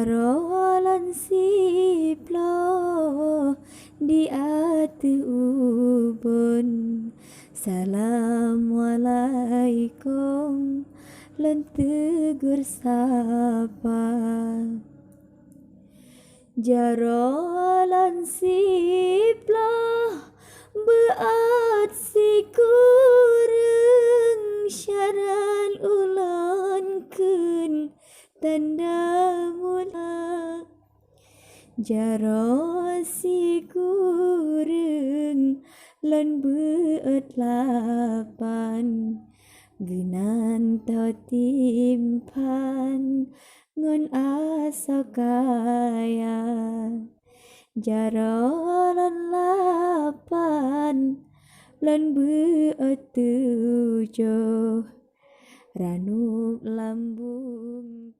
Jarolan siplo di ati ubun. Assalamualaikum lan tegur sapa. Jarolan siplo beat si kureng syaran ulon kun tanda mula. Jaro si kureng lan beut lapan genan tau timpan ngon asa kaya. Jaro lan lapan lan beut tujuh ranuk lambung.